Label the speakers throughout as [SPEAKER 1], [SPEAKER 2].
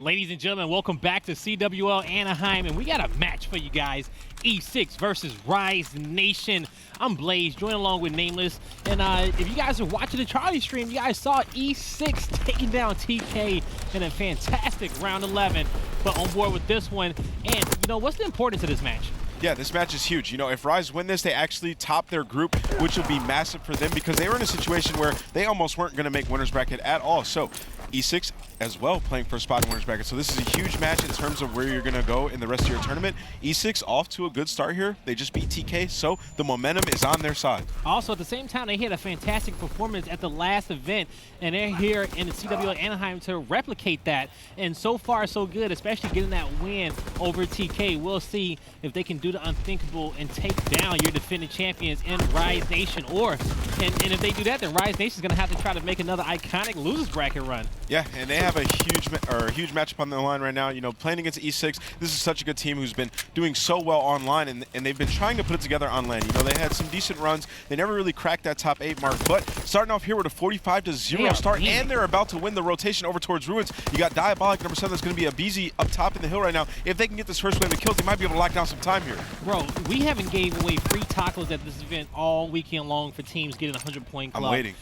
[SPEAKER 1] Ladies and gentlemen, welcome back to CWL Anaheim, and we got a match for you guys. E6 versus Rise Nation. I'm Blaze, joined along with Nameless, and if you guys are watching the Charlie stream, you guys saw E6 taking down TK in a fantastic round 11, but on board with this one. And you know, what's the importance of this match?
[SPEAKER 2] Yeah, this match is huge. You know, if Rise win this, they actually top their group, which will be massive for them because they were in a situation where they almost weren't going to make winner's bracket at all. So E6 as well playing for a spot in winner's bracket. So this is a huge match in terms of where you're going to go in the rest of your tournament. E6 off to a good start here. They just beat TK, so the momentum is on their side.
[SPEAKER 1] Also, at the same time, they had a fantastic performance at the last event, and they're here in the CWL Anaheim to replicate that. And so far, so good, especially getting that win over TK. We'll see if they can do the unthinkable and take down your defending champions in Rise Nation. And if they do that, then Rise Nation is going to have to try to make another iconic losers bracket run.
[SPEAKER 2] Yeah, and they have a huge matchup on the line right now. You know, playing against E6, this is such a good team who's been doing so well online, and they've been trying to put it together on land. You know, they had some decent runs. They never really cracked that top 8 mark, but starting off here with a 45-0 start, and they're about to win the rotation over towards Ruins. You got Diabolic, number 7, that's going to be a BZ up top in the hill right now. If they can get this first wave of kills, they might be able to lock down some time here.
[SPEAKER 1] Bro, we haven't gave away free tacos at this event all weekend long for teams getting a 100-point club.
[SPEAKER 2] I'm waiting.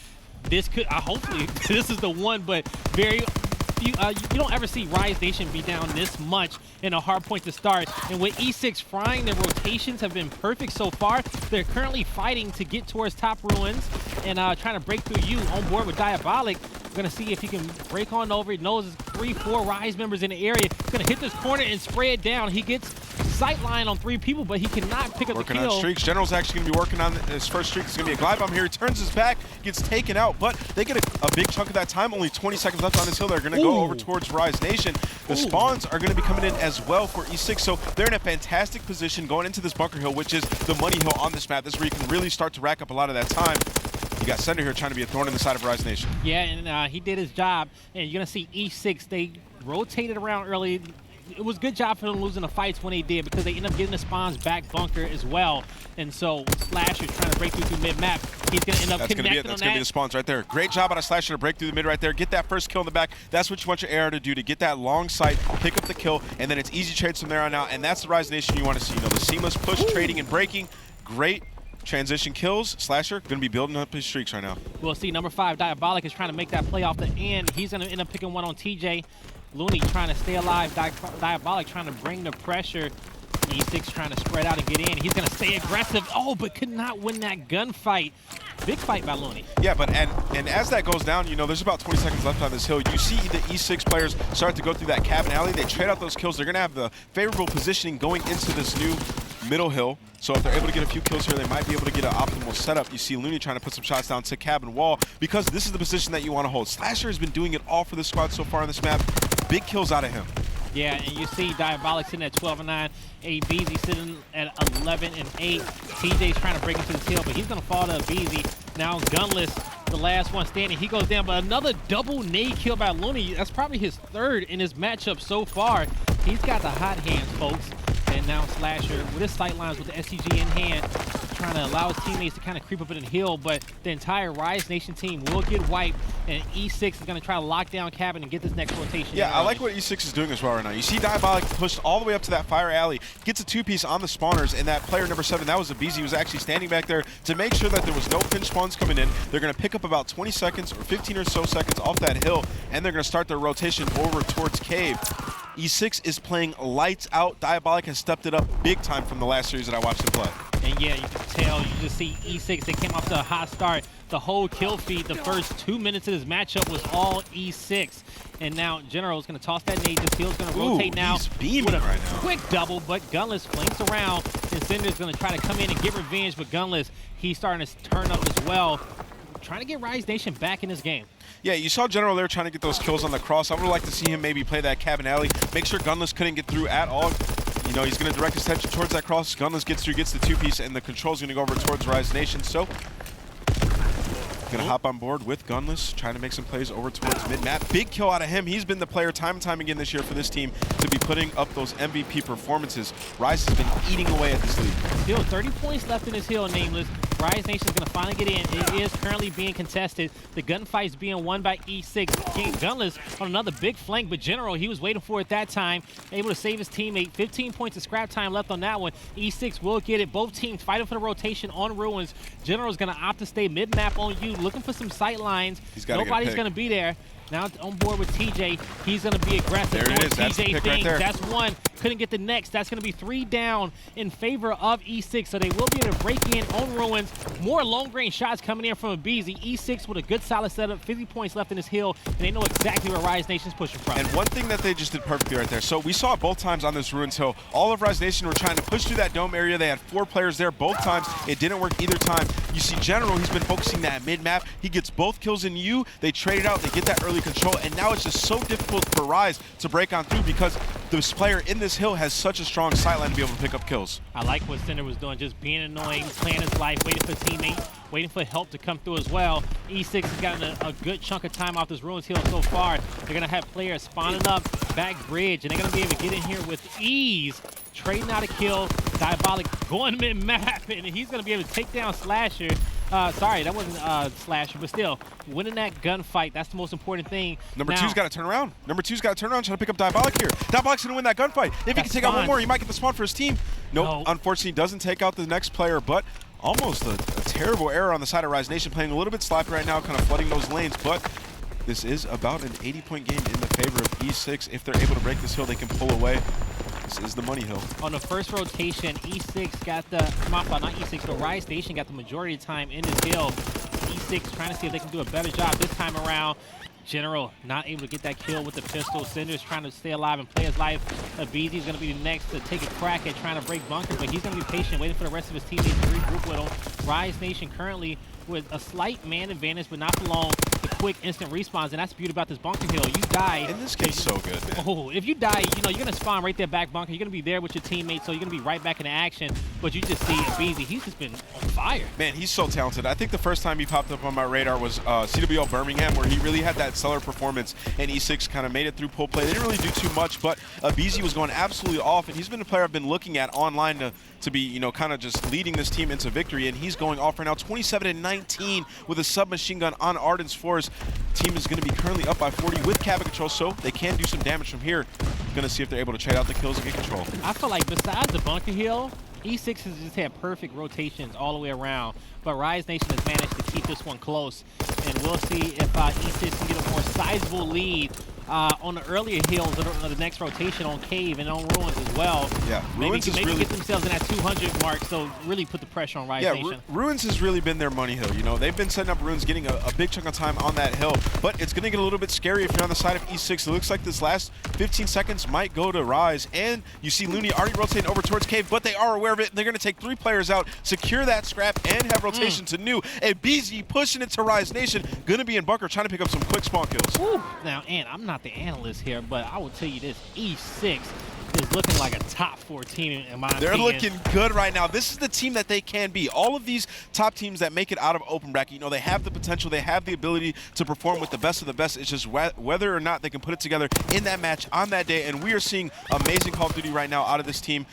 [SPEAKER 1] This could, hopefully, this is the one, but very you don't ever see Rise Nation be down this much in a hard point to start. And with E6 frying, their rotations have been perfect so far. They're currently fighting to get towards top Ruins and trying to break through you on board with Diabolic. We're going to see if he can break on over. He knows there's 3-4 Rise members in the area. He's going to hit this corner and spray it down. He gets sight line on 3 people, but he cannot pick up the kill.
[SPEAKER 2] Working on streaks. General's actually going to be working on his first streak. It's going to be a glide bomb here. He turns his back, gets taken out, but they get a big chunk of that time. Only 20 seconds left on this hill. They're going to go over towards Rise Nation. The spawns are going to be coming in as well for E6, so they're in a fantastic position going into this bunker hill, which is the money hill on this map. This is where you can really start to rack up a lot of that time. You got Sender here trying to be a thorn in the side of Rise Nation.
[SPEAKER 1] Yeah, and he did his job. And you're going to see E6, they rotated around early. It was a good job for them losing the fights when they did because they end up getting the spawns back bunker as well. And so Slasher's trying to break through mid-map. He's going to end up connecting on that.
[SPEAKER 2] That's going to be the spawns right there. Great job out of Slasher to break through the mid right there. Get that first kill in the back. That's what you want your AR to do, to get that long sight, pick up the kill, and then it's easy trades from there on out. And that's the Rise Nation you want to see. You know, the seamless push, trading, and breaking. Great transition kills. Slasher going to be building up his streaks right now.
[SPEAKER 1] We'll see. Number 5, Diabolic, is trying to make that play off the end. He's going to end up picking one on TJ. Looney trying to stay alive. Diabolic trying to bring the pressure. E6 trying to spread out and get in. He's going to stay aggressive. Oh, but could not win that gunfight. Big fight by Looney.
[SPEAKER 2] Yeah, but and as that goes down, you know, there's about 20 seconds left on this hill. You see the E6 players start to go through that cabin alley. They trade out those kills. They're going to have the favorable positioning going into this new middle hill. So if they're able to get a few kills here, they might be able to get an optimal setup. You see Looney trying to put some shots down to cabin wall because this is the position that you want to hold. Slasher has been doing it all for the squad so far on this map. Big kills out of him.
[SPEAKER 1] Yeah, and you see Diabolic sitting at 12-9, ABZ sitting at 11-8. TJ's trying to break into the hill, but he's going to fall to BZ. Now Gunless, the last one standing, he goes down, but another double nade kill by Looney. That's probably his 3rd in his matchup so far. He's got the hot hands, folks. And now Slasher with his sight lines with the SCG in hand, trying to allow his teammates to kind of creep up in the hill, but the entire Rise Nation team will get wiped, and E6 is going to try to lock down cabin and get this next rotation.
[SPEAKER 2] Yeah, I like what E6 is doing as well right now. You see Diabolic pushed all the way up to that fire alley, gets a 2-piece on the spawners, and that player number 7, that was a BZ, was actually standing back there to make sure that there was no pinch spawns coming in. They're going to pick up about 20 seconds or 15 or so seconds off that hill, and they're going to start their rotation over towards cave. E6 is playing lights out. Diabolic has stepped it up big time from the last series that I watched him play.
[SPEAKER 1] And yeah, you can tell, you just see E6, they came off to a hot start. The whole kill feed, the first 2 minutes of this matchup was all E6. And now General is going to toss that nade. This hill's going to rotate now
[SPEAKER 2] he's beaming
[SPEAKER 1] with a
[SPEAKER 2] right now.
[SPEAKER 1] quick double, but Gunless flanks around. And Cinder's going to try to come in and get revenge, but Gunless, he's starting to turn up as well, trying to get Rise Nation back in this game.
[SPEAKER 2] Yeah, you saw General there trying to get those kills on the cross. I would like to see him maybe play that cabin alley, make sure Gunless couldn't get through at all. You know, he's going to direct his attention towards that cross. Gunless gets through, gets the 2-piece, and the control's going to go over towards Rise Nation. So, going to hop on board with Gunless, trying to make some plays over towards mid-map. Big kill out of him. He's been the player time and time again this year for this team to be putting up those MVP performances. Rise has been eating away at this league.
[SPEAKER 1] Still 30 points left in this hill, Nameless. Rise Nation's going to finally get in. It is currently being contested. The gunfight's being won by E6. King Gunless on another big flank, but General, he was waiting for it that time. Able to save his teammate. 15 points of scrap time left on that one. E6 will get it. Both teams fighting for the rotation on Ruins. General's going to opt to stay mid-map on you, looking for some sight lines. Nobody's going to be there. Now on board with TJ. He's going to be aggressive.
[SPEAKER 2] There it is. That's the pick right there.
[SPEAKER 1] That's one. Couldn't get the next. That's going to be 3 down in favor of E6. So they will be able to break in on Ruins. More long-range shots coming in from Abizi. E6 with a good solid setup. 50 points left in this hill. And they know exactly where Rise Nation's pushing from.
[SPEAKER 2] And one thing that they just did perfectly right there. So we saw it both times on this Ruins hill. All of Rise Nation were trying to push through that dome area. They had 4 players there both times. It didn't work either time. You see General, he's been focusing that mid-map. He gets both kills in U. They trade it out. They get that early control. And now it's just so difficult for Rise to break on through because this player in this hill has such a strong sightline to be able to pick up kills.
[SPEAKER 1] I like what Cinder was doing, just being annoying, playing his life, waiting for teammates, waiting for help to come through as well. E6 has gotten a good chunk of time off this Ruins hill so far. They're going to have players spawning up back bridge, and they're going to be able to get in here with ease, trading out a kill. Diabolic going mid-map, and he's going to be able to take down Slasher. Sorry, that wasn't Slasher, but still, winning that gunfight, that's the most important thing.
[SPEAKER 2] Number two's got to turn around. Number two's got to turn around, trying to pick up Diabolic here. Diabolic's going to win that gunfight. If he can take out one more, he might get the spawn for his team. Nope, unfortunately, doesn't take out the next player, but almost a terrible error on the side of Rise Nation, playing a little bit sloppy right now, kind of flooding those lanes, but this is about an 80-point game in the favor of E6. If they're able to break this hill, they can pull away. This is the money hill.
[SPEAKER 1] On the first rotation, E6 got the, not E6, but Rise Nation got the majority of the time in this hill. E6 trying to see if they can do a better job this time around. General not able to get that kill with the pistol. Cinder's trying to stay alive and play his life. Abizi's going to be the next to take a crack at trying to break bunker, but he's going to be patient, waiting for the rest of his teammates to regroup with him. Rise Nation currently with a slight man advantage, but not for long. The quick instant respawns, and that's the beauty about this bunker hill. You die.
[SPEAKER 2] And this game's so good, man.
[SPEAKER 1] Oh, if you die, you know, you're going to spawn right there back bunker. You're going to be there with your teammates, so you're going to be right back into action. But you just see Abizi, he's just been on fire.
[SPEAKER 2] Man, he's so talented. I think the first time he popped up on my radar was CWL Birmingham, where he really had that stellar performance, and E6 kind of made it through pull play. They didn't really do too much, but Abizi was going absolutely off, and he's been a player I've been looking at online to be, you know, kind of just leading this team into victory, and he's going off right now, 27-19 with a submachine gun on Arden's Force. Team is going to be currently up by 40 with cabin control, so they can do some damage from here. Going to see if they're able to trade out the kills and get control.
[SPEAKER 1] I feel like besides the bunker hill, E6 has just had perfect rotations all the way around, but Rise Nation has managed to keep this one close, and we'll see if E6 can get a more sizable lead on the earlier hills of the next rotation on Cave and on Ruins as well.
[SPEAKER 2] Yeah,
[SPEAKER 1] Ruins maybe really get themselves in that 200 mark, so really put the pressure on Rise Nation.
[SPEAKER 2] Ruins has really been their money hill. You know, they've been setting up Ruins, getting a big chunk of time on that hill, but it's going to get a little bit scary if you're on the side of E6. It looks like this last 15 seconds might go to Rise, and you see Looney already rotating over towards Cave, but they are aware of it, and they're going to take 3 players out, secure that scrap, and have rotation to new. And BZ pushing it to Rise Nation, going to be in bunker, trying to pick up some quick spawn kills.
[SPEAKER 1] Ooh. Now, and I'm not the analyst here, but I will tell you this, E6 is looking like a top 4 team in my opinion.
[SPEAKER 2] They're looking good right now. This is the team that they can be. All of these top teams that make it out of open bracket, you know, they have the potential, they have the ability to perform with the best of the best. It's just whether or not they can put it together in that match on that day, and we are seeing amazing Call of Duty right now out of this team.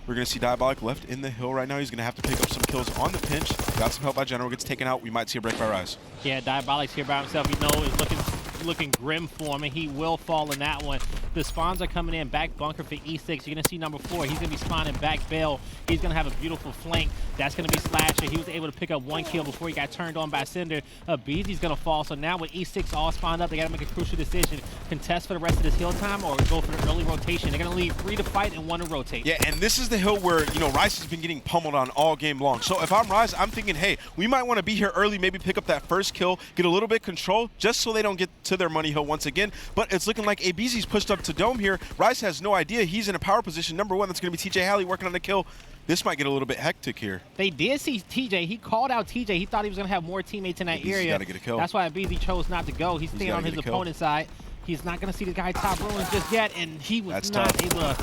[SPEAKER 2] We're going to see Diabolic left in the hill right now. He's going to have to pick up some kills on the pinch. Got some help by General. Gets taken out. We might see a break by Rise.
[SPEAKER 1] Yeah, Diabolic's here by himself. You know, is looking grim for him, and he will fall in that one. The spawns are coming in. Back bunker for E6. You're going to see number 4. He's going to be spawning back Bell. He's going to have a beautiful flank. That's going to be Slasher. He was able to pick up 1 kill before he got turned on by Cinder. Beezy's going to fall. So now with E6 all spawned up, they got to make a crucial decision. Contest for the rest of this hill time or go for the early rotation. They're going to leave 3 to fight and 1 to rotate.
[SPEAKER 2] Yeah, and this is the hill where, you know, Rise has been getting pummeled on all game long. So if I'm Rise, I'm thinking, hey, we might want to be here early, maybe pick up that first kill, get a little bit control, just so they don't get to their money hill once again. But it's looking like ABZ's pushed up to Dome here. Rise has no idea. He's in a power position. Number 1, that's going to be TJ Halley working on the kill. This might get a little bit hectic here.
[SPEAKER 1] They did see TJ. He called out TJ. He thought he was going to have more teammates in that area.
[SPEAKER 2] He's got to get a kill.
[SPEAKER 1] That's why BZ chose not to go. He's staying on his opponent's side. He's not going to see the guy top Ruins just yet, and he was not able to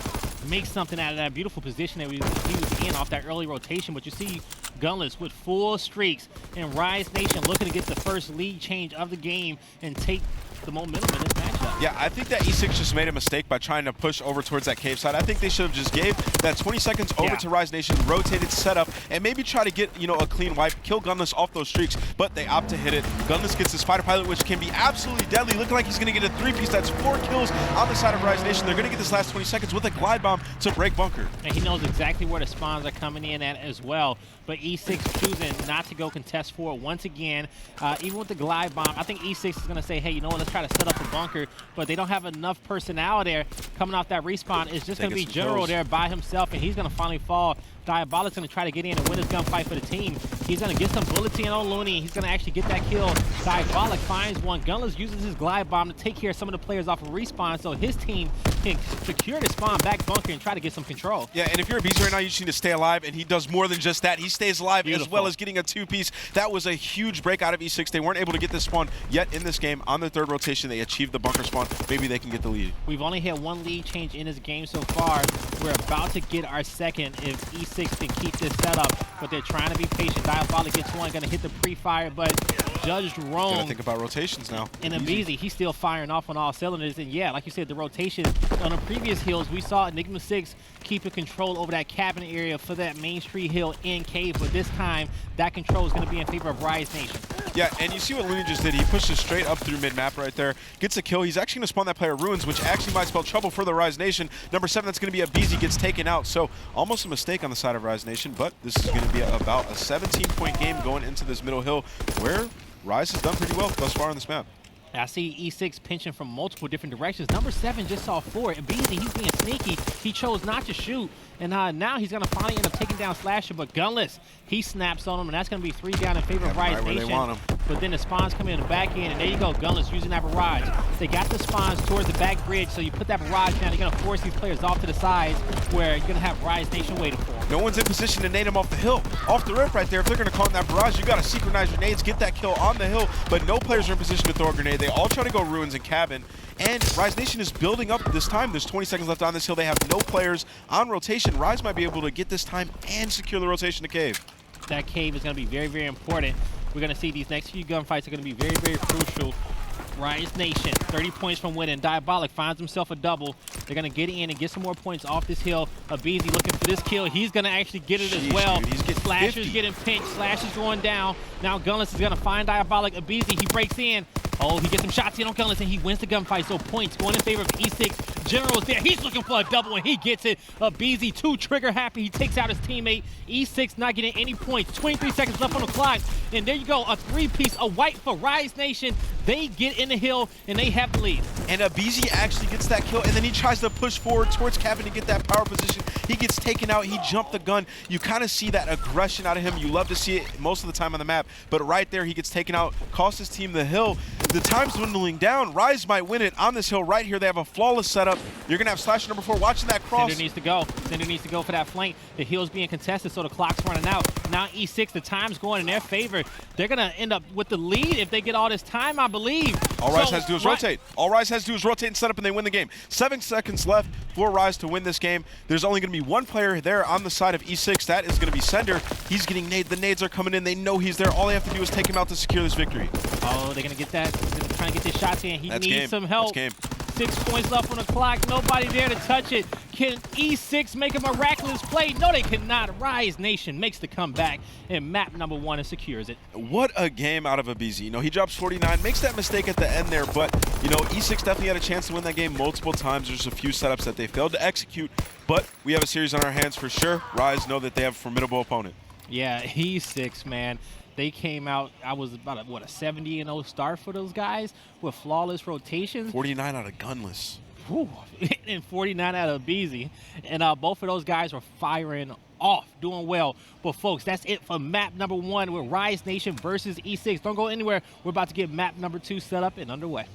[SPEAKER 1] make something out of that beautiful position that he was in off that early rotation. But you see Gunless with full streaks, and Rise Nation looking to get the first lead change of the game and take the momentum in this match. though.
[SPEAKER 2] Yeah, I think that E6 just made a mistake by trying to push over towards that cave side. I think they should have just gave that 20 seconds over to Rise Nation, rotated, set up, and maybe try to get, you know, a clean wipe, kill Gunless off those streaks, but they opt to hit it. Gunless gets his fighter pilot, which can be absolutely deadly, looking like he's going to get a 3-piece. That's 4 kills on the side of Rise Nation. They're going to get this last 20 seconds with a glide bomb to break bunker.
[SPEAKER 1] And he knows exactly where the spawns are coming in at as well. But E6 choosing not to go contest for it once again. Even with the glide bomb, I think E6 is going to say, hey, you know what, let's try to set up the bunker. But they don't have enough personnel there coming off that respawn. It's just going to be General there by himself, and he's going to finally fall. Diabolic's going to try to get in and win this gunfight for the team. He's going to get some bullets in on Looney. He's going to actually get that kill. Diabolic finds one. Gunless uses his glide bomb to take care of some of the players off of respawn, so his team can secure the spawn back bunker and try to get some control.
[SPEAKER 2] Yeah, and if you're a Beast right now, you just need to stay alive, and he does more than just that. He stays alive as well as getting a 2-piece. That was a huge break out of E6. They weren't able to get this spawn yet in this game. On the 3rd rotation, they achieved the bunker spawn. Maybe they can get the lead.
[SPEAKER 1] We've only had 1 lead change in this game so far. We're about to get our 2nd if E6 can keep this setup, but they're trying to be patient. Diabolic gets one, going to hit the pre-fire, but judged wrong.
[SPEAKER 2] Gotta think about rotations now.
[SPEAKER 1] And Abizi, he's still firing off on all cylinders. And yeah, like you said, the rotation on the previous hills, we saw Enigma6 keeping control over that cabin area for that Main Street hill in cave, but this time that control is going to be in favor of Rise Nation.
[SPEAKER 2] Yeah, and you see what Looney just did. He pushes straight up through mid-map right there, gets a kill. He's actually going to spawn that player Ruins, which actually might spell trouble for the Rise Nation. Number 7, that's going to be Abizi, gets taken out. So almost a mistake on the side of Rise Nation, but this is going to be about a 17-point game going into this middle hill where Rise has done pretty well thus far on this map.
[SPEAKER 1] I see E6 pinching from multiple different directions. Number 7 just saw 4. Abizi, he's being sneaky. He chose not to shoot. And now he's going to finally end up taking down Slasher. But Gunless, he snaps on him. And that's going to be 3 down in favor of Rise Nation.
[SPEAKER 2] They want him.
[SPEAKER 1] But then the spawns come in the back end. And there you go, Gunless using that barrage. They got the spawns towards the back bridge. So you put that barrage down. You're going to force these players off to the sides where you're going to have Rise Nation waiting for them.
[SPEAKER 2] No one's in position to nade him off the hill. Off the rip right there. If they're going to call in that barrage, you got to synchronize your nades, get that kill on the hill. But no players are in position to throw a grenade. They all try to go Ruins and Cabin. And Rise Nation is building up this time. There's 20 seconds left on this hill. They have no players on rotation. Rise might be able to get this time and secure the rotation to cave.
[SPEAKER 1] That cave is going to be very, very important. We're going to see these next few gunfights are going to be very, very crucial. Rise Nation, 30 points from winning. Diabolic finds himself a double. They're going to get in and get some more points off this hill. Abizi looking for this kill. He's going to actually get it as well.
[SPEAKER 2] Dude, he's getting
[SPEAKER 1] Slasher's
[SPEAKER 2] 50.
[SPEAKER 1] getting pinched. Slasher's going down. Now Gunless is going to find Diabolic. Abizi, he breaks in. Oh, he gets some shots in on Gunless, and he wins the gunfight. So points going in favor of E6. General's there. He's looking for a double, and he gets it. Abizi, 2 trigger happy. He takes out his teammate. E6 not getting any points. 23 seconds left on the clock. And there you go, a 3-piece, a white for Rise Nation. They get in the hill, and they have the lead.
[SPEAKER 2] And Abizi actually gets that kill, and then he tries to push forward towards Cabin to get that power position. He gets taken out. He jumped the gun. You kind of see that aggression out of him. You love to see it most of the time on the map. But right there, he gets taken out, costs his team the hill. The time's dwindling down. Rise might win it on this hill right here. They have a flawless setup. You're going to have Slasher number 4 watching that cross.
[SPEAKER 1] Cinder needs to go. Cinder needs to go for that flank. The hill's being contested, so the clock's running out. Now E6, the time's going in their favor. They're going to end up with the lead if they get all this time, I believe.
[SPEAKER 2] All Rise has to do is rotate. All Rise has to do is rotate and set up, and they win the game. 7 seconds left for Rise to win this game. There's only going to be 1 player there on the side of E6. That is going to be Sender. He's getting nade. The nades are coming in. They know he's there. All they have to do is take him out to secure this victory.
[SPEAKER 1] Oh, they're going to get that. They're trying to get this shots in. He
[SPEAKER 2] That's
[SPEAKER 1] needs
[SPEAKER 2] game.
[SPEAKER 1] some help.
[SPEAKER 2] That's game.
[SPEAKER 1] 6 points left on the clock. Nobody there to touch it. Can E6 make a miraculous play? No, they cannot. Rise Nation makes the comeback in map number 1 and secures it.
[SPEAKER 2] What a game out of Abizi. You know, he drops 49, makes that mistake at the end there, but, you know, E6 definitely had a chance to win that game multiple times. There's a few setups that they failed to execute, but we have a series on our hands for sure. Rise know that they have a formidable opponent.
[SPEAKER 1] Yeah, E6, man. They came out, I was about a 70-0 start for those guys with flawless rotations.
[SPEAKER 2] 49 out of Gunless.
[SPEAKER 1] Whew, and 49 out of Abizi. And both of those guys were firing off, doing well. But folks, that's it for map number 1 with Rise Nation versus E6. Don't go anywhere. We're about to get map number 2 set up and underway.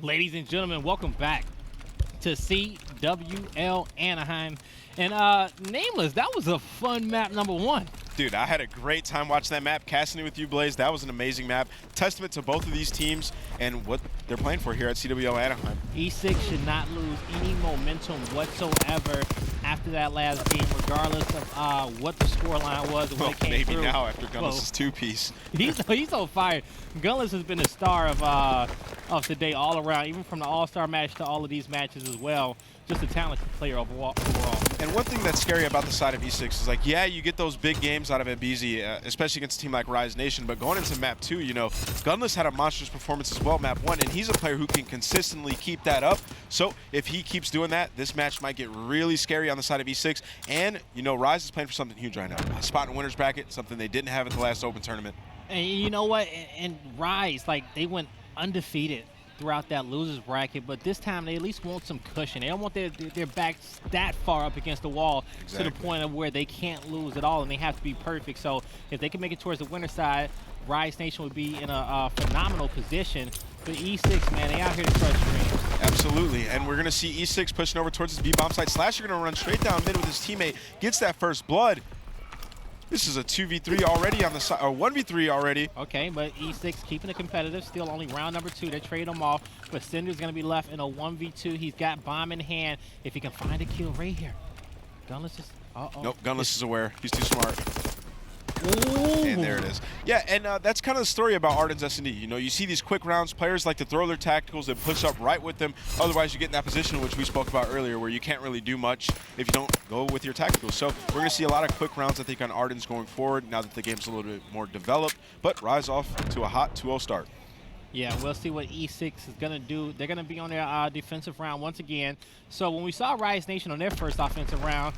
[SPEAKER 1] Ladies and gentlemen, welcome back to CWL Anaheim. And Nameless, that was a fun map number 1.
[SPEAKER 2] Dude, I had a great time watching that map. Casting it with you, Blaze, that was an amazing map. Testament to both of these teams and what they're playing for here at CWL Anaheim.
[SPEAKER 1] E6 should not lose any momentum whatsoever after that last game, regardless of what the scoreline was and when it came
[SPEAKER 2] maybe
[SPEAKER 1] through.
[SPEAKER 2] now after Gunless's two-piece.
[SPEAKER 1] He's on fire. Gunless has been the star of today all around, even from the All-Star match to all of these matches as well. Just a talented player overall.
[SPEAKER 2] And one thing that's scary about the side of E6 is, like, yeah, you get those big games out of Mbizi, especially against a team like Rise Nation, but going into map 2, you know, Gunless had a monstrous performance as well map 1, and he's a player who can consistently keep that up. So if he keeps doing that, this match might get really scary on the side of E6. And, you know, Rise is playing for something huge right now. A spot in winner's bracket, something they didn't have at the last Open tournament.
[SPEAKER 1] And you know what? And Rise, like, they went undefeated throughout that losers bracket, but this time they at least want some cushion. They don't want their backs that far up against the wall to the point of where they can't lose at all and they have to be perfect. So if they can make it towards the winner side, Rise Nation would be in a phenomenal position. But E6, man, they out here to crush dreams.
[SPEAKER 2] Absolutely, and we're going to see E6 pushing over towards his B-bomb site. Slasher going to run straight down mid with his teammate, gets that first blood. This is a 2v3 already on the side, or 1v3 already.
[SPEAKER 1] Okay, but E6 keeping it competitive. Still only round number 2. They trade him off, but Cinder's going to be left in a 1v2. He's got bomb in hand. If he can find a kill right here. Gunless is...
[SPEAKER 2] Nope, Gunless is aware. He's too smart.
[SPEAKER 1] Ooh.
[SPEAKER 2] And there it is. Yeah, and that's kind of the story about Arden's S&D. You know, you see these quick rounds, players like to throw their tacticals and push up right with them. Otherwise, you get in that position, which we spoke about earlier, where you can't really do much if you don't go with your tacticals. So we're going to see a lot of quick rounds, I think, on Arden's going forward, now that the game's a little bit more developed. But Rise off to a hot 2-0 start.
[SPEAKER 1] Yeah, we'll see what E6 is going to do. They're going to be on their defensive round once again. So when we saw Rise Nation on their first offensive round,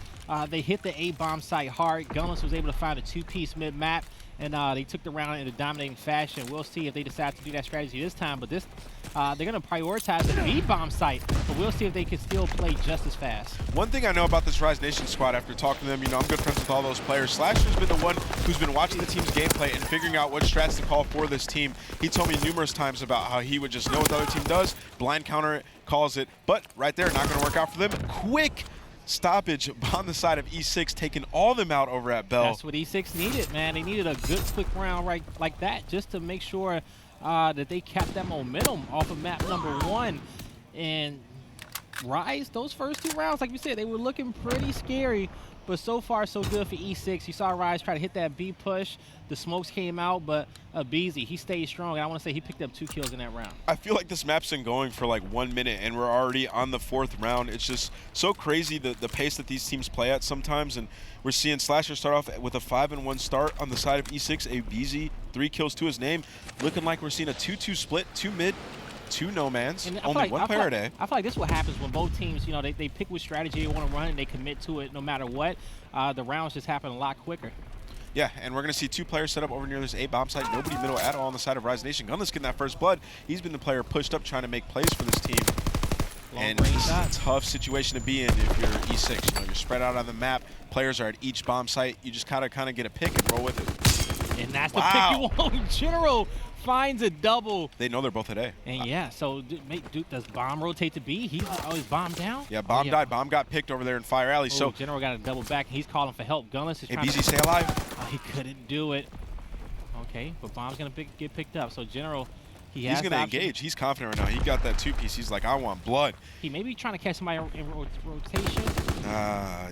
[SPEAKER 1] they hit the A-bomb site hard. Gunless was able to find a 2-piece mid-map, and they took the round in a dominating fashion. We'll see if they decide to do that strategy this time, but this they're going to prioritize the B-bomb site, but we'll see if they can still play just as fast.
[SPEAKER 2] One thing I know about this Rise Nation squad after talking to them, you know, I'm good friends with all those players. Slasher's been the one who's been watching the team's gameplay and figuring out what strats to call for this team. He told me numerous times about how he would just know what the other team does, blind counter it, calls it, but right there, not going to work out for them. Quick stoppage on the side of E6, taking all them out over at Bell.
[SPEAKER 1] That's what E6 needed, man. They needed a good quick round right like that just to make sure that they kept that momentum off of map number 1. And Rise, those first 2 rounds, like you said, they were looking pretty scary, but so far so good for E6. You saw Rise try to hit that B push. The smokes came out, but Beezy, he stayed strong, and I want to say he picked up 2 kills in that round.
[SPEAKER 2] I feel like this map's been going for like 1 minute, and we're already on the 4th round. It's just so crazy the pace that these teams play at sometimes, and we're seeing Slasher start off with a 5-1 start on the side of E6, a Beezy, 3 kills to his name, looking like we're seeing a 2-2 split, 2 mid, 2 no-mans, only one player a day.
[SPEAKER 1] I feel like this is what happens when both teams, you know, they pick which strategy they want to run and they commit to it no matter what. The rounds just happen a lot quicker.
[SPEAKER 2] Yeah, and we're going to see 2 players set up over near this A-bomb site. Nobody middle at all on the side of Rise Nation. Gunless getting that first blood. He's been the player pushed up trying to make plays for this team. And this is a tough situation to be in if you're E6. You know, you're spread out on the map. Players are at each bomb site. You just kind of get a pick and roll with it.
[SPEAKER 1] And that's the pick you want. General finds a double.
[SPEAKER 2] They know they're both at A.
[SPEAKER 1] And yeah, so does Bomb rotate to B? He's always Bomb down?
[SPEAKER 2] Yeah, Bomb died. Bomb got picked over there in Fire Alley.
[SPEAKER 1] Oh,
[SPEAKER 2] so
[SPEAKER 1] General got a double back. He's calling for help. Gunless is trying
[SPEAKER 2] to... stay alive.
[SPEAKER 1] Oh, he couldn't do it. Okay, but Bomb's going to get picked up. So General, he's
[SPEAKER 2] going to engage. He's confident right now. He got that 2-piece. He's like, I want blood.
[SPEAKER 1] He may be trying to catch somebody in rotation.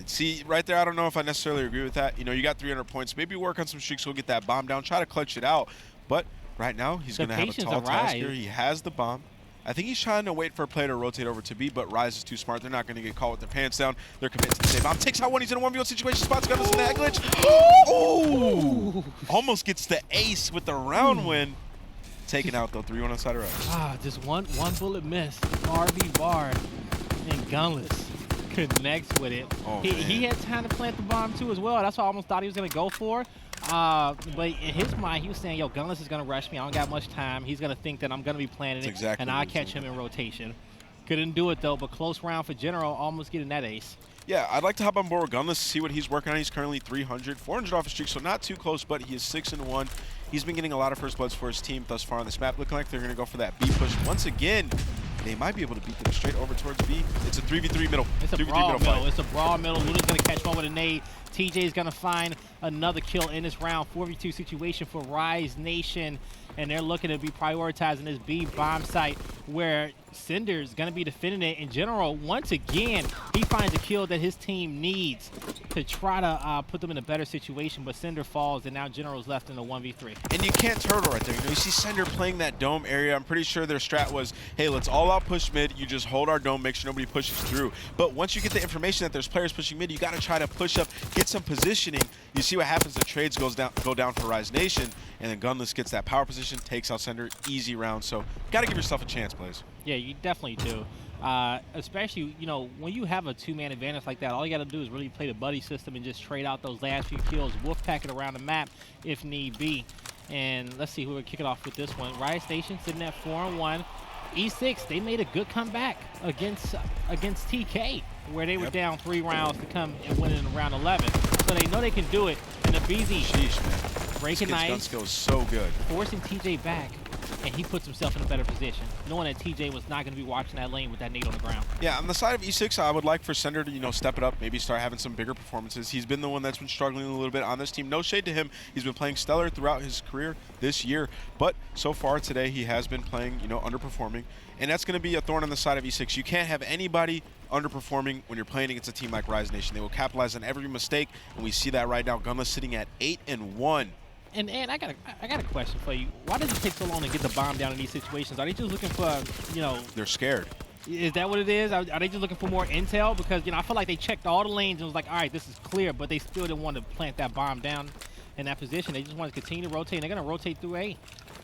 [SPEAKER 2] See, right there, I don't know if I necessarily agree with that. You know, you got 300 points. Maybe work on some streaks. We'll get that bomb down. Try to clutch it out. But right now, he's going to have a tall task here. He has the bomb. I think he's trying to wait for a player to rotate over to B, but Rise is too smart. They're not going to get caught with their pants down. They're committed to the same bomb. Takes out one. He's in a 1v1 situation. Spots Gunless in that glitch. Oh! Almost gets the ace with the round win. Taken out, though. 3-1 on side of Rise.
[SPEAKER 1] Just one bullet miss. RB bar. And Gunless connects with it.
[SPEAKER 2] Oh,
[SPEAKER 1] he had time to plant the bomb, too, as well. That's what I almost thought he was going to go for. But in his mind, he was saying, yo, Gunless is going to rush me. I don't got much time. He's going to think that I'm going to be planning it, and I'll catch him in rotation. Couldn't do it, though, but close round for General, almost getting that ace.
[SPEAKER 2] Yeah, I'd like to hop on board with Gunless, see what he's working on. He's currently 300, 400 off his streak, so not too close, but he is 6-1. He's been getting a lot of first bloods for his team thus far on this map. Looking like they're going to go for that B push once again. they might be able to beat them straight over towards B. It's a 3v3 middle.
[SPEAKER 1] It's a
[SPEAKER 2] 3v3
[SPEAKER 1] brawl
[SPEAKER 2] middle
[SPEAKER 1] middle.
[SPEAKER 2] fight.
[SPEAKER 1] It's a brawl middle. Luda's going to catch one with a nade. TJ's going to find another kill in this round. 4v2 situation for Rise Nation. And they're looking to be prioritizing this B bomb site where Cinder's going to be defending it. In general, once again, he finds a kill that his team needs to try to put them in a better situation. But Cinder falls, and now General's left in a 1v3.
[SPEAKER 2] And you can't turtle right there. You know, you see Cinder playing that dome area. I'm pretty sure their strat was, hey, let's all out push mid. You just hold our dome, make sure nobody pushes through. But once you get the information that there's players pushing mid, you got to try to push up, get some positioning. You see what happens. The trades go down for Rise Nation, and then Gunless gets that power position, takes out Cinder, easy round. So got to give yourself a chance, Blaze.
[SPEAKER 1] Yeah, you definitely do. Especially, you know, when you have a two-man advantage like that, all you got to do is really play the buddy system and just trade out those last few kills, wolf-pack it around the map if need be. And let's see who we're kicking off with this one. Riot Station sitting at 4-1. E6, they made a good comeback against TK, where they were down 3 rounds to come and win in round 11. So they know they can do it. And the BZ
[SPEAKER 2] Sheesh, man.
[SPEAKER 1] breaking
[SPEAKER 2] This kid's gun
[SPEAKER 1] ice,
[SPEAKER 2] skill is so good.
[SPEAKER 1] forcing TJ back, and he puts himself in a better position, knowing that TJ was not going to be watching that lane with that nade on the ground.
[SPEAKER 2] Yeah, on the side of E6, I would like for Cinder to, you know, step it up, maybe start having some bigger performances. He's been the one that's been struggling a little bit on this team. No shade to him. He's been playing stellar throughout his career this year, but so far today he has been playing, you know, underperforming, and that's going to be a thorn on the side of E6. You can't have anybody underperforming when you're playing against a team like Rise Nation. They will capitalize on every mistake, and we see that right now. Gunless sitting at 8-1.
[SPEAKER 1] And I got a question for you. Why does it take so long to get the bomb down in these situations? Are they just looking for, you know?
[SPEAKER 2] They're scared.
[SPEAKER 1] Is that what it is? Are they just looking for more intel? Because, you know, I feel like they checked all the lanes and was like, all right, this is clear, but they still didn't want to plant that bomb down in that position. They just want to continue to rotate. And they're going to rotate through A.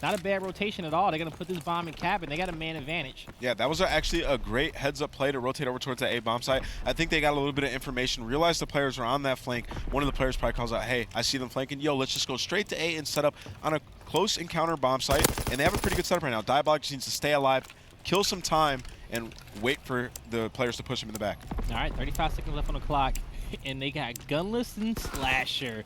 [SPEAKER 1] Not a bad rotation at all. They're going to put this bomb in cabin. They got a man advantage.
[SPEAKER 2] Yeah, that was actually a great heads-up play to rotate over towards that A bomb site. I think they got a little bit of information, realized the players are on that flank. One of the players probably calls out, hey, I see them flanking. Yo, let's just go straight to A and set up on a close encounter bomb site. And they have a pretty good setup right now. Diabolic just needs to stay alive, kill some time, and wait for the players to push him in the back.
[SPEAKER 1] All right, 35 seconds left on the clock. And they got Gunless and Slasher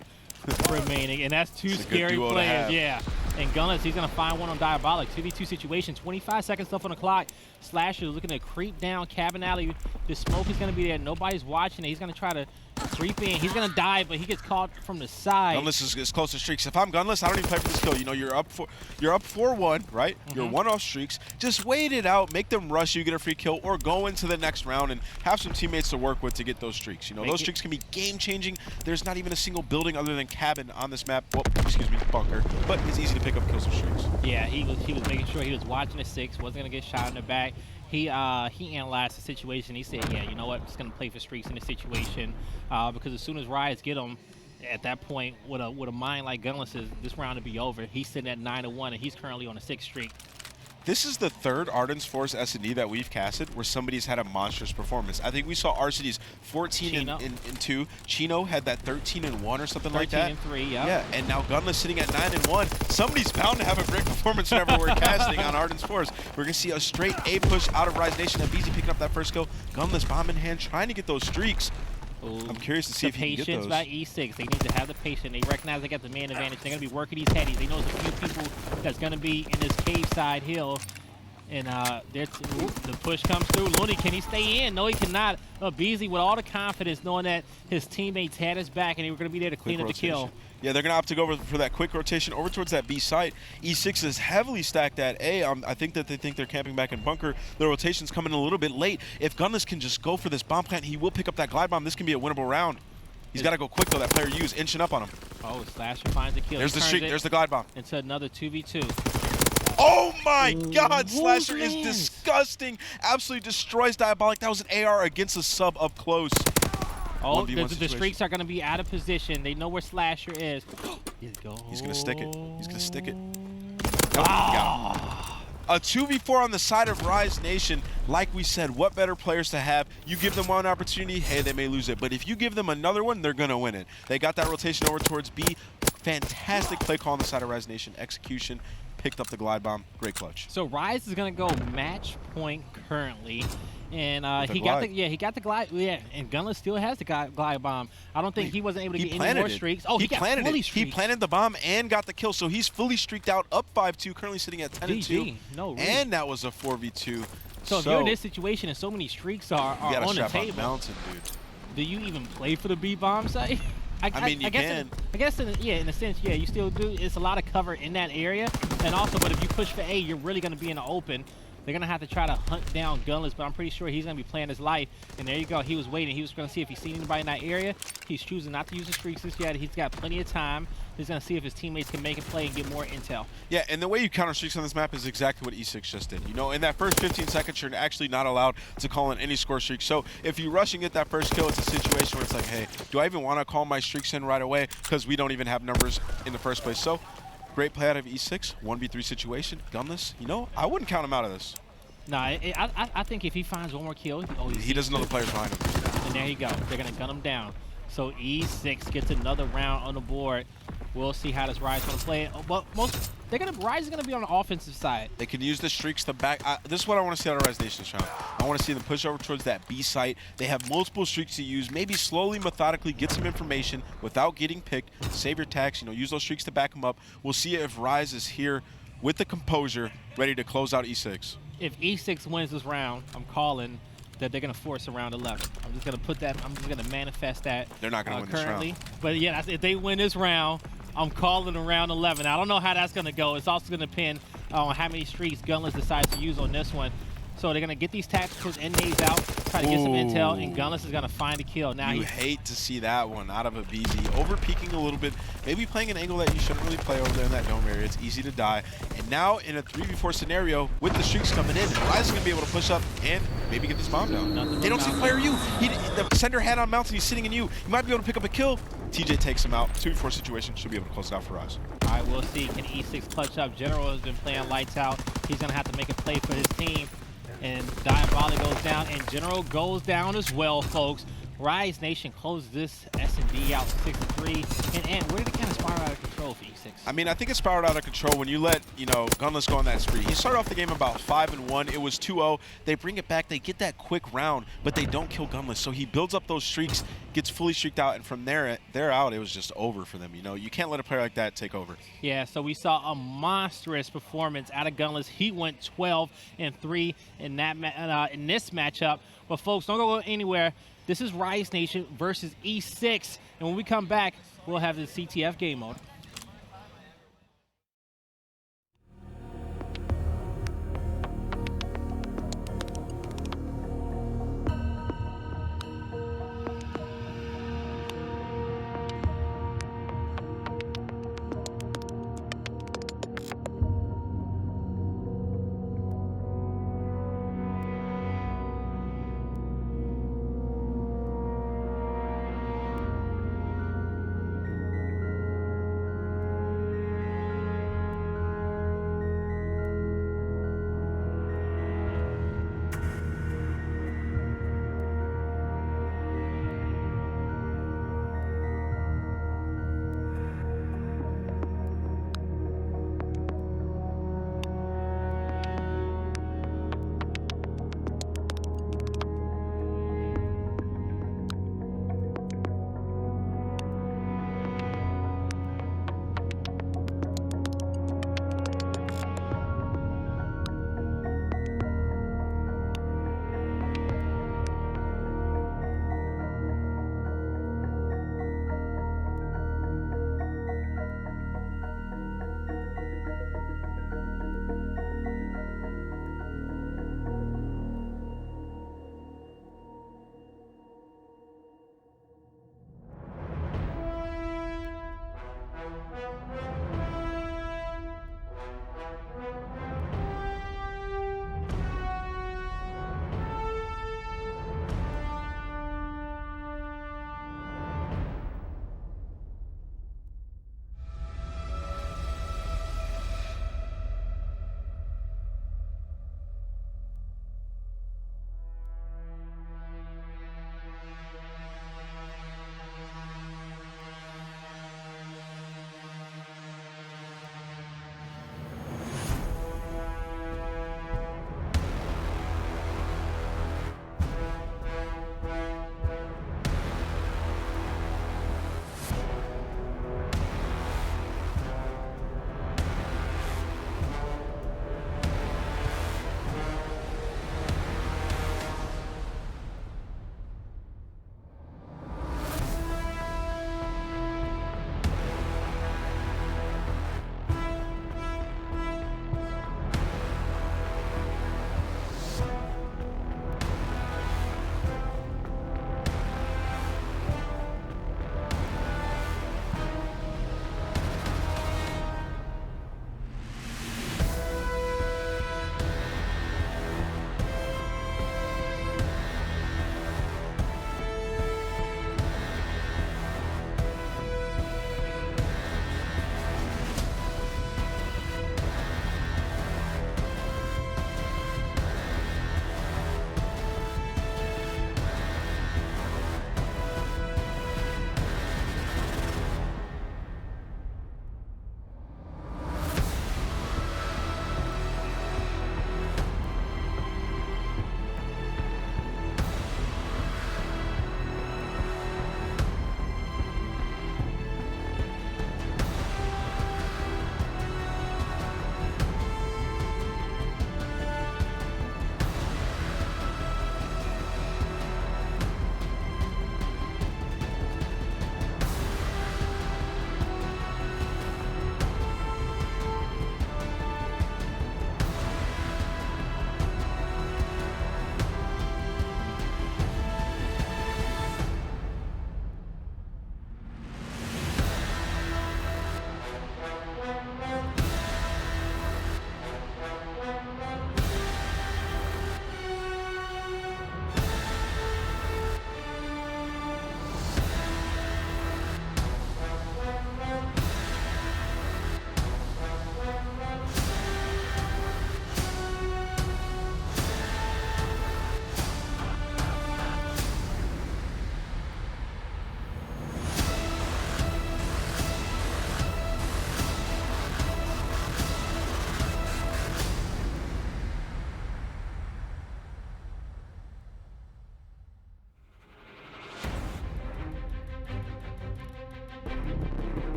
[SPEAKER 1] remaining, and that's two scary players. Yeah, and Gunless, he's gonna find one on Diabolic. 2v2 situation, 25 seconds left on the clock. Slasher is looking to creep down Cabin Alley. The smoke is gonna be there. Nobody's watching it. He's gonna try to creep in. He's gonna die, but he gets caught from the side.
[SPEAKER 2] Gunless is close to streaks. If I'm Gunless, I don't even play for this kill. You know, you're up 4-1, right? You're one off streaks. Just wait it out, make them rush you, get a free kill, or go into the next round and have some teammates to work with to get those streaks. You know, those streaks can be game changing. There's not even a single building other than cabin on this map. Well, excuse me, bunker. But it's easy to pick up kills with streaks.
[SPEAKER 1] Yeah, he was making sure he was watching the 6, wasn't gonna get shot in the back. He analyzed the situation. He said, yeah, you know what, I'm just going to play for streaks in this situation because as soon as Riots get him, at that point, with a mind like Gunless's, this round will be over. He's sitting at 9-1, and he's currently on a 6th streak.
[SPEAKER 2] This is the third Ardens Force S&D that we've casted where somebody's had a monstrous performance. I think we saw RCD's 14-2. Chino had that 13-1 or something like that.
[SPEAKER 1] 13-3, yeah.
[SPEAKER 2] Yeah, and now Gunless sitting at 9-1. Somebody's bound to have a great performance whenever we're casting on Ardens Force. We're going to see a straight A push out of Rise Nation. And BZ picking up that first kill. Gunless bomb in hand, trying to get those streaks.
[SPEAKER 1] Ooh,
[SPEAKER 2] I'm curious to see if he can get those.
[SPEAKER 1] The patience by E6. They need to have the patience. They recognize they got the man advantage. They're going to be working these headies. They know there's a few people that's going to be in this cave side hill. And the push comes through. Looney, can he stay in? No, he cannot. BZ with all the confidence, knowing that his teammates had his back and they were going to be there to clean up the kill.
[SPEAKER 2] Yeah, they're going to opt to go for that quick rotation over towards that B site. E6 is heavily stacked at A. I think that they think they're camping back in bunker. The rotation's coming a little bit late. If Gunless can just go for this bomb plant, he will pick up that glide bomb. This can be a winnable round. He's got to go quick, though. That player used inching up on him.
[SPEAKER 1] Oh, Slasher finds a kill.
[SPEAKER 2] There's the streak. There's the glide bomb.
[SPEAKER 1] Into another 2v2.
[SPEAKER 2] Oh my God, Slasher is disgusting. Absolutely destroys Diabolic. That was an AR against a sub up close.
[SPEAKER 1] Oh, the streaks are going to be out of position. They know where Slasher is.
[SPEAKER 2] He's going to stick it. He's going to stick it. Oh. A 2v4 on the side of Rise Nation. Like we said, what better players to have? You give them one opportunity, hey, they may lose it. But if you give them another one, they're going to win it. They got that rotation over towards B. Fantastic play call on the side of Rise Nation. Execution. Picked up the glide bomb. Great clutch.
[SPEAKER 1] So Rise is gonna go match point currently, and he got the glide. Yeah, and Gunless still has the glide bomb. I don't think he wasn't able to get any more streaks. Oh, he planted it.
[SPEAKER 2] He planted the bomb and got the kill, so he's fully streaked out, up 5-2, currently sitting at 10-2.
[SPEAKER 1] No, really.
[SPEAKER 2] And that was a 4v2.
[SPEAKER 1] So if you're in this situation and so many streaks are
[SPEAKER 2] you
[SPEAKER 1] on the
[SPEAKER 2] strap
[SPEAKER 1] table,
[SPEAKER 2] mountain, dude.
[SPEAKER 1] do you even play for the B bomb site?
[SPEAKER 2] I mean, you can.
[SPEAKER 1] I guess in a sense, yeah, you still do. It's a lot of cover in that area, and also, but if you push for A, you're really going to be in the open. They're going to have to try to hunt down Gunless, but I'm pretty sure he's going to be playing his life. And there you go. He was waiting. He was going to see if he's seen anybody in that area. He's choosing not to use the streaks just yet. He's got plenty of time. He's going to see if his teammates can make a play and get more intel.
[SPEAKER 2] Yeah, and the way you counter streaks on this map is exactly what E6 just did. You know, in that first 15 seconds, you're actually not allowed to call in any score streaks. So if you rush and get that first kill, it's a situation where it's like, hey, do I even want to call my streaks in right away? Because we don't even have numbers in the first place. So great play out of E6, 1v3 situation, Gunless. You know, I wouldn't count him out of this.
[SPEAKER 1] No, I think if he finds one more kill,
[SPEAKER 2] he doesn't know the players behind him.
[SPEAKER 1] And there you go. They're going to gun him down. So E6 gets another round on the board. We'll see how this Rise going to play. But Rise is going to be on the offensive side.
[SPEAKER 2] They can use the streaks to back. This is what I want to see out of Rise Nation, Sean. I want to see them push over towards that B site. They have multiple streaks to use. Maybe slowly, methodically get some information without getting picked. Save your tax. You know, use those streaks to back them up. We'll see if Rise is here with the composure, ready to close out E6.
[SPEAKER 1] If E6 wins this round, I'm calling that they're going to force a round 11. I'm just going to put that, I'm just going to manifest that.
[SPEAKER 2] They're not going to win this round.
[SPEAKER 1] But yeah, if they win this round, I'm calling a round 11. I don't know how that's going to go. It's also going to depend on how many streaks Gunless decides to use on this one. So they're going to get these tacticals and nades out, try to get some intel, and Gunless is going to find a kill. Now
[SPEAKER 2] you hate to see that one out of a BZ. Over-peeking a little bit, maybe playing an angle that you shouldn't really play over there in that dome area. It's easy to die. And now in a 3v4 scenario, with the streaks coming in, Rise is going to be able to push up and maybe get this bomb down. They don't see player U. The sender had on mountain, he's sitting in U. You might be able to pick up a kill. TJ takes him out. 2v4 situation, should be able to close it out for Rise.
[SPEAKER 1] All right, we'll see. Can E6 clutch up? General has been playing lights out. He's going to have to make a play for his team. And Diabolic goes down, and General goes down as well, folks. Rise Nation closes this S&D out 6-3. And where did it kind of spiral out of control for E6?
[SPEAKER 2] I mean, I think it spiraled out of control when you let, you know, Gunless go on that spree. He started off the game about 5-1. It was 2-0. They bring it back. They get that quick round, but they don't kill Gunless. So he builds up those streaks, gets fully streaked out, and from there out, it was just over for them. You know, you can't let a player like that take over.
[SPEAKER 1] Yeah, so we saw a monstrous performance out of Gunless. He went 12-3 in this matchup. But folks, don't go anywhere. This is Rise Nation versus E6. And when we come back, we'll have the CTF game mode.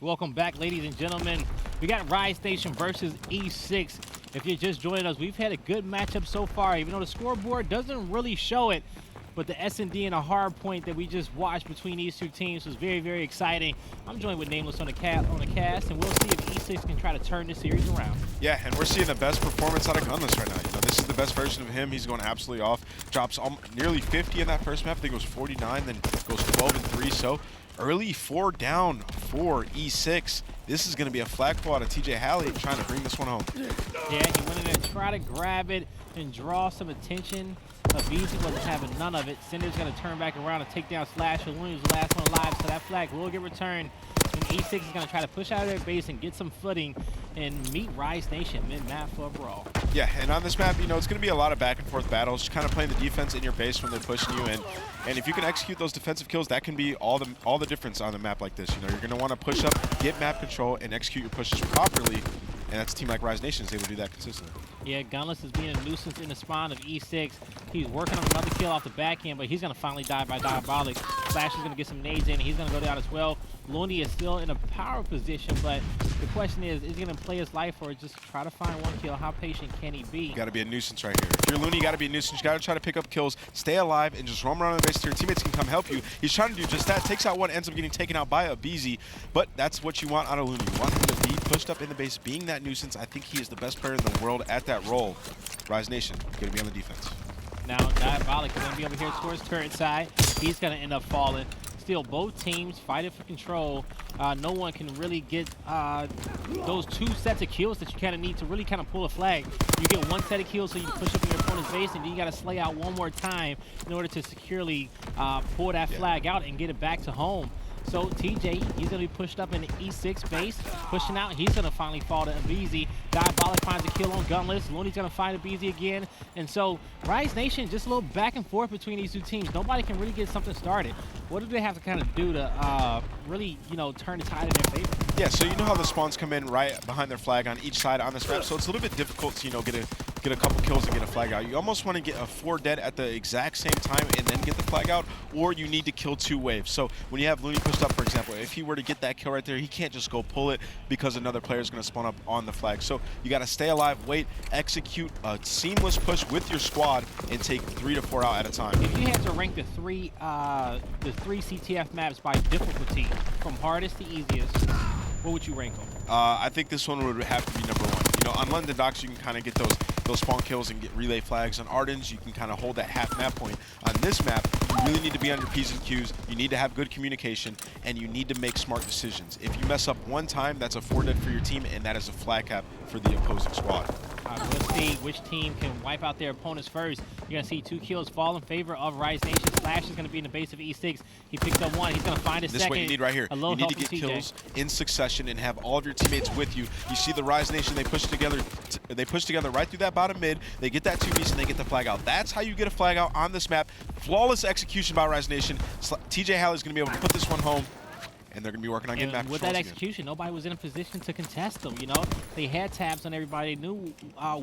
[SPEAKER 1] Welcome back, ladies and gentlemen. We got Rise Nation versus E6. If you're just joining us, we've had a good matchup so far, even though the scoreboard doesn't really show it. But the S&D and a hard point that we just watched between these two teams was very, very exciting. I'm joined with Nameless on the cast, and we'll see if E6 can try to turn this series around.
[SPEAKER 2] Yeah, and we're seeing the best performance out of Gunless right now. You know, this is the best version of him. He's going absolutely off. Drops nearly 50 in that first map. I think it was 49, then goes 12 and 3. So early 4 down for E6. This is going to be a flagpole out of TJ Halley trying to bring this one home.
[SPEAKER 1] Yeah, he went in there, try to grab it and draw some attention. Beezy wasn't having none of it. Cinder's going to turn back around and take down Slash. Williams the last one alive, so that flag will get returned. And E6 is going to try to push out of their base and get some footing and meet Rise Nation mid-map for a brawl. Yeah,
[SPEAKER 2] and on this map, you know, it's going to be a lot of back and forth battles, just kind of playing the defense in your base when they're pushing you. And if you can execute those defensive kills, that can be all the difference on the map like this. You know, you're going to want to push up, get map control, and execute your pushes properly. And that's a team like Rise Nation is able to do that consistently.
[SPEAKER 1] Yeah, Gunless is being a nuisance in the spawn of E6. He's working on another kill off the back end, but he's going to finally die by Diabolic. Flash is going to get some nades in. He's going to go down as well. Looney is still in a power position, but the question is he going to play his life or just try to find one kill? How patient can he be?
[SPEAKER 2] You got to be a nuisance right here. If you're Looney, you got to be a nuisance. You got to try to pick up kills, stay alive, and just roam around the base so your teammates can come help you. He's trying to do just that. Takes out one, ends up getting taken out by a Beezy, but that's what you want out of Looney. You want him to be pushed up in the base, being that nuisance. I think he is the best player in the world at that role. Rise Nation, going to be on the defense.
[SPEAKER 1] Now, Diabolic is going to be over here towards turret side. He's going to end up falling. Still, both teams fighting for control. No one can really get those 2 sets of kills that you kind of need to really kind of pull a flag. You get 1 set of kills so you can push up in your opponent's base, and then you got to slay out one more time in order to securely pull that flag out and get it back to home. So TJ, he's going to be pushed up in the E6 base, pushing out. He's going to finally fall to Beezy. Diabolic finds a kill on Gunless. Looney's going to find a Beezy again. And so Rise Nation, just a little back and forth between these two teams. Nobody can really get something started. What do they have to kind of do to really, you know, turn the tide in their favor?
[SPEAKER 2] Yeah, so you know how the spawns come in right behind their flag on each side on this map, so it's a little bit difficult to, you know, get a couple kills and get a flag out. You almost want to get a 4 dead at the exact same time and then get the flag out, or you need to kill 2 waves. So when you have Looney pushed up, for example, if he were to get that kill right there, he can't just go pull it because another player is going to spawn up on the flag. So you got to stay alive, wait, execute a seamless push with your squad, and take 3 to 4 out at a time.
[SPEAKER 1] If you had to rank the three CTF maps by difficulty, from hardest to easiest, what would you rank them?
[SPEAKER 2] I think this one would have to be number 1. You know, on London Docks, you can kind of get those spawn kills and get relay flags. On Ardens, you can kind of hold that half map point. On this map, you really need to be on your P's and Q's. You need to have good communication, and you need to make smart decisions. If you mess up one time, that's a 4 dead for your team, and that is a flag cap for the opposing squad.
[SPEAKER 1] Let's see which team can wipe out their opponents first. You're going to see 2 kills fall in favor of Rise Nation. Slash is going to be in the base of E6. He picked up 1. He's going to find a second.
[SPEAKER 2] This is what you need right here. You need to get kills in succession and have all of your teammates with you. You see the Rise Nation, they push together right through that bottom mid. They get that 2-piece and they get the flag out. That's how you get a flag out on this map. Flawless execution by Rise Nation. TJ Halley is going to be able to put this one home. and they're going to be working on getting back
[SPEAKER 1] with
[SPEAKER 2] controls
[SPEAKER 1] that
[SPEAKER 2] again.
[SPEAKER 1] execution, nobody was in a position to contest them. You know, they had tabs on everybody. They knew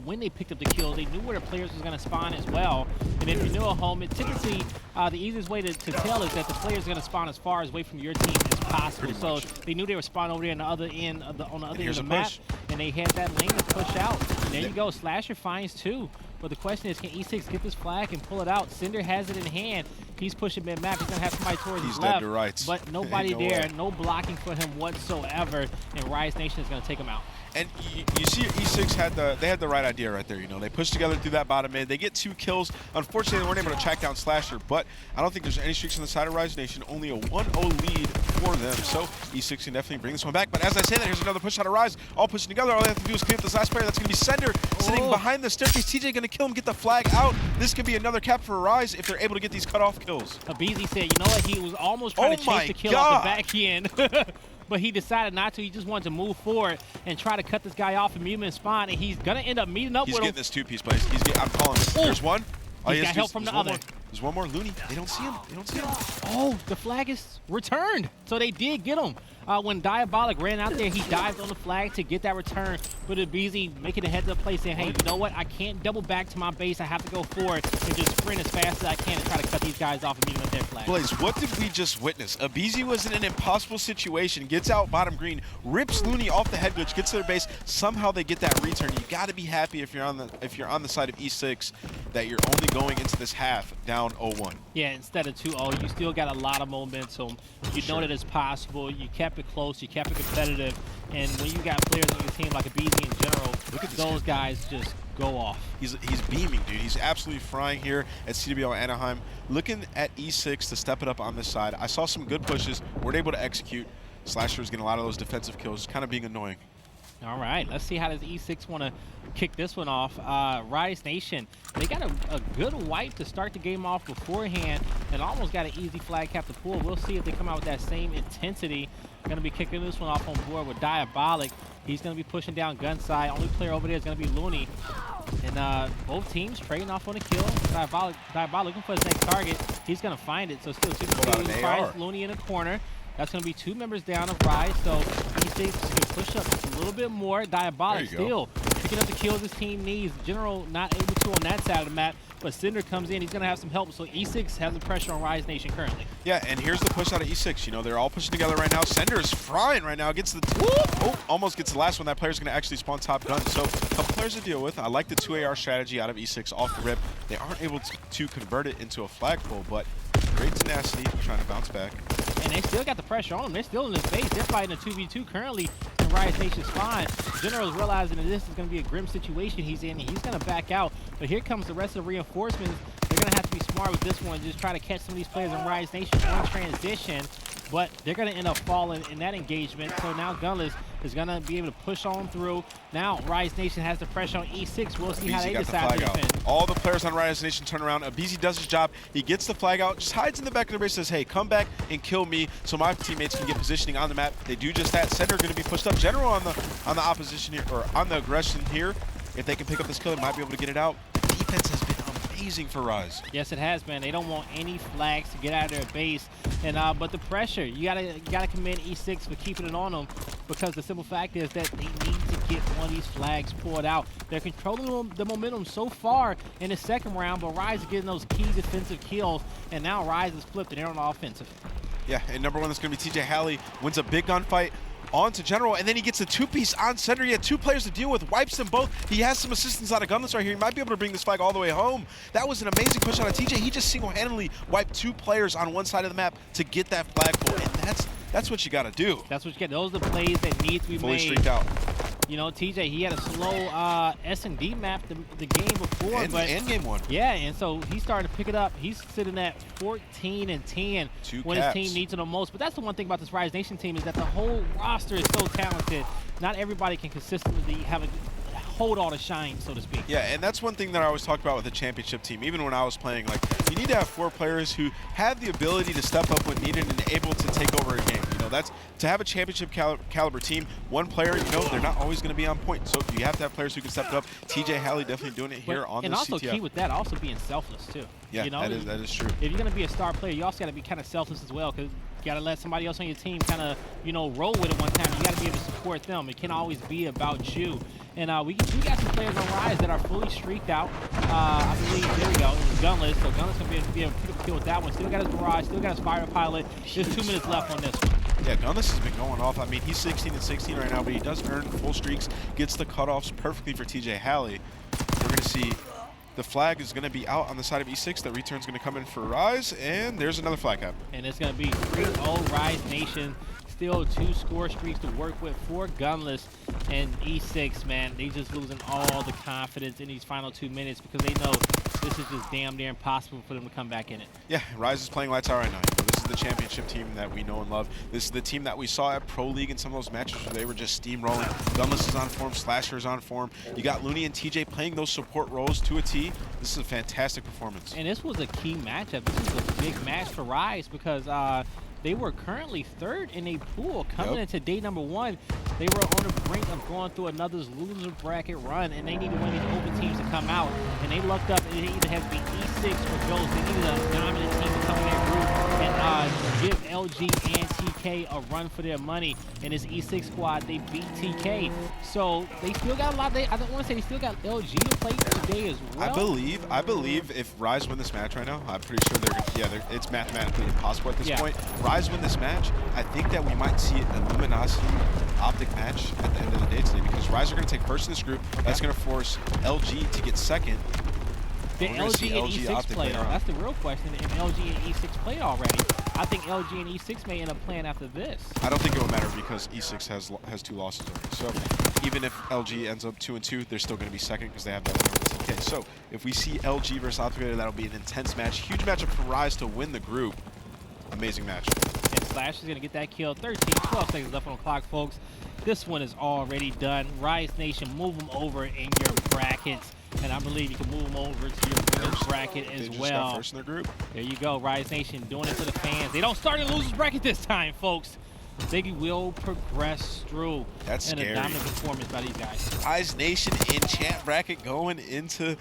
[SPEAKER 1] when they picked up the kills. They knew where the players was going to spawn as well. And if you knew a home, typically the easiest way to tell is that the players are going to spawn as far away from your team as possible. So they knew they were spawning over there on the other end of the end of the map, and they had that lane to push out. And there you go. Slasher finds 2. But the question is, can E6 get this flag and pull it out? Cinder has it in hand. He's pushing mid-map. He's going to have somebody towards his left.
[SPEAKER 2] Dead to rights.
[SPEAKER 1] But nobody there. No blocking for him whatsoever. And Rise Nation is going to take him out.
[SPEAKER 2] And you see, E6 had the right idea right there. You know, they pushed together through that bottom mid. They get 2 kills. Unfortunately, they weren't able to track down Slasher, but I don't think there's any streaks on the side of Rise Nation. Only a 1-0 lead for them. So E6 can definitely bring this one back. But as I say that, here's another push out of Rise. All pushing together. All they have to do is clean up this last player. That's going to be Sender sitting behind the staircase. TJ going to kill him, get the flag out. This could be another cap for Rise if they're able to get these cutoff kills.
[SPEAKER 1] Abizi said, you know what? He was almost trying to chase the kill off the back end. But he decided not to. He just wanted to move forward and try to cut this guy off and mute him in spawn. And he's going to end up meeting up with him.
[SPEAKER 2] He's getting this 2-piece, but I'm calling him. There's one.
[SPEAKER 1] He's got help from the other.
[SPEAKER 2] There's one more. Looney. They don't see him. They don't see him.
[SPEAKER 1] Oh, the flag is returned. So they did get him. When Diabolic ran out there, he dived on the flag to get that return. But Abizi making a heads-up play saying, hey, you know what? I can't double back to my base. I have to go forward and just sprint as fast as I can and try to cut these guys off and meet them with their flag.
[SPEAKER 2] Blaze, what did we just witness? Abizi was in an impossible situation, gets out bottom green, rips Looney off the head glitch, gets to their base. Somehow they get that return. You got to be happy if you're on the side of E6 that you're only going into this half down 0-1.
[SPEAKER 1] Yeah, instead of 2-0, you still got a lot of momentum. You know that it's possible. You kept it close. You kept it competitive. And when you got players on your team like Abizi in general, those guys just go off.
[SPEAKER 2] He's beaming, dude. He's absolutely frying here at CWL Anaheim. Looking at E6 to step it up on this side. I saw some good pushes. Weren't able to execute. Slasher's getting a lot of those defensive kills. It's kind of being annoying.
[SPEAKER 1] All right, let's see how does E6 want to kick this one off. Rise Nation, they got a good wipe to start the game off beforehand and almost got an easy flag cap to pull. We'll see if they come out with that same intensity. Going to be kicking this one off on board with Diabolic. He's going to be pushing down gun side. Only player over there is going to be Looney. And both teams trading off on a kill. Diabolic looking for his next target. He's going to find it. So still 2 Looney in the corner. That's going to be 2 members down of Rise, so E6 can push up just a little bit more. Diabolic still picking up the kills his team needs. General not able to on that side of the map, but Cinder comes in. He's going to have some help, so E6 has the pressure on Rise Nation currently.
[SPEAKER 2] Yeah, and here's the push out of E6. You know, they're all pushing together right now. Cinder is frying right now. Gets the almost gets the last one. That player's going to actually spawn top gun. So a couple players to deal with. I like the 2AR strategy out of E6 off the rip. They aren't able to convert it into a flagpole, but great tenacity trying to bounce back.
[SPEAKER 1] And they still got the pressure on them. They're still in his base. They're fighting a 2v2 currently in Rise Nation's spawn. General's realizing that this is going to be a grim situation he's in. He's going to back out. But here comes the rest of the reinforcements. They're going to have to be smart with this one and just try to catch some of these players in Rise Nation on transition. But they're going to end up falling in that engagement. So now Gunless is going to be able to push on through. Now Rise Nation has the pressure on E6. We'll see how they decide to defend.
[SPEAKER 2] All the players on Rise Nation turn around. Abizi does his job. He gets the flag out, just hides in the back of the base, says, hey, come back and kill me so my teammates can get positioning on the map. They do just that. Center going to be pushed up. General on the opposition here, or on the aggression here. If they can pick up this kill, they might be able to get it out. The defense has been amazing for Rise.
[SPEAKER 1] Yes, it has been. They don't want any flags to get out of their base. And but the pressure, you gotta commend E6 for keeping it on them, because the simple fact is that they need to get one of these flags pulled out. They're controlling the momentum so far in the second round, but Rise is getting those key defensive kills, and now Rise is flipped and they're on the offensive.
[SPEAKER 2] Yeah, and number 1 is going to be TJ Halley. Wins a big gunfight onto General, and then he gets a 2-piece on Center. He had 2 players to deal with, wipes them both. He has some assistance out of Gunless right here. He might be able to bring this flag all the way home. That was an amazing push out of TJ. He just single-handedly wiped 2 players on one side of the map to get that flagpole, and that's what you got to do.
[SPEAKER 1] That's what you get. Those are the plays that need to be
[SPEAKER 2] Fully
[SPEAKER 1] made.
[SPEAKER 2] streaked out.
[SPEAKER 1] You know, TJ, he had a slow S&D map the game before.
[SPEAKER 2] And game 1.
[SPEAKER 1] Yeah, and so he started to pick it up. He's sitting at 14-10 when his team needs it the most. But that's the one thing about this Rise Nation team is that the whole roster is so talented. Not everybody can consistently hold all the shine, so to speak.
[SPEAKER 2] Yeah, and that's one thing that I always talk about with the championship team. Even when I was playing, like, you need to have 4 players who have the ability to step up when needed and able to take over a game. You know, that's to have a championship caliber team. 1 player, you know, they're not always going to be on point. So you have to have players who can step it up. TJ Halley definitely doing it here on the CTF.
[SPEAKER 1] And also key with that, also being selfless too.
[SPEAKER 2] Yeah,
[SPEAKER 1] you know?
[SPEAKER 2] that is true.
[SPEAKER 1] If you're going to be a star player, you also got to be kind of selfless as well, because you got to let somebody else on your team kind of, roll with it one time. You got to be able to support them. It can't always be about you. And we got some players on Rise that are fully streaked out. I believe, there we go, it was Gunless. So Gunless going to be able to pick up a kill with that one. Still got his barrage, still got his fire pilot. There's 2 minutes left on this one.
[SPEAKER 2] Yeah, Gunless has been going off. I mean, he's 16 and 16 right now, but he does earn full streaks, gets the cutoffs perfectly for TJ Halley. We're going to see the flag is going to be out on the side of E6. The return's going to come in for Rise, and there's another flag up.
[SPEAKER 1] And it's going to be 3-0 Rise Nation. Still 2 score streaks to work with for Gunless and E6, man. They just losing all the confidence in these final 2 minutes because they know this is just damn near impossible for them to come back in it.
[SPEAKER 2] Yeah, Rise is playing lights out right now. This is the championship team that we know and love. This is the team that we saw at Pro League in some of those matches where they were just steamrolling. Gunless is on form, Slasher is on form. You got Looney and TJ playing those support roles to a T. This is a fantastic performance.
[SPEAKER 1] And this was a key matchup. This is a big match for Rise because they were currently 3rd in a pool coming into day number 1. They were on the brink of going through another loser bracket run, and they needed one of these open teams to come out. And they lucked up, and it either had to be E6 or Ghost. They needed a dominant team to come in that group and give LG and TK a run for their money. And this E6 squad, they beat TK. So they still got a lot. I don't want to say they still got LG to play today as well.
[SPEAKER 2] I believe if Rise win this match right now, I'm pretty sure it's mathematically impossible at this point. Rise win this match, I think that we might see a Luminosity Optic match at the end of the day today because Rise are going to take first in this group. That's going to force LG to get second.
[SPEAKER 1] Did LG and E6 play? That's the real question. If LG and E6 played already, I think LG and E6 may end up playing after this.
[SPEAKER 2] I don't think it will matter because E6 has 2 losses already. So even if LG ends up 2-2, they're still going to be second because they have that TK. So if we see LG versus Optic, that'll be an intense match. Huge matchup for Rise to win the group. Amazing match.
[SPEAKER 1] And Slash is going to get that kill. 12 seconds left on the clock, folks. This one is already done. Rise Nation, move them over in your brackets. And I believe you can move them over to your winners bracket as well.
[SPEAKER 2] Got first in their group.
[SPEAKER 1] There you go, Rise Nation doing it for the fans. They don't start in losers bracket this time, folks. They will progress through.
[SPEAKER 2] That's scary.
[SPEAKER 1] And a dominant performance by these guys.
[SPEAKER 2] Rise Nation in champ bracket going into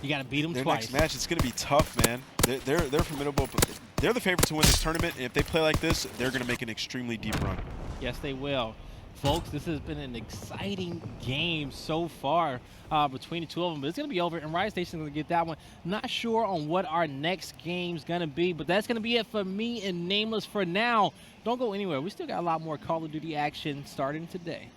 [SPEAKER 1] you got to beat them
[SPEAKER 2] their
[SPEAKER 1] twice.
[SPEAKER 2] Next match. It's going to be tough, man. They're formidable, but they're the favorite to win this tournament. And if they play like this, they're going to make an extremely deep run.
[SPEAKER 1] Yes, they will. Folks, this has been an exciting game so far between the 2 of them. But it's going to be over, and Rise Nation is going to get that one. Not sure on what our next game's going to be, but that's going to be it for me and Nameless for now. Don't go anywhere. We still got a lot more Call of Duty action starting today.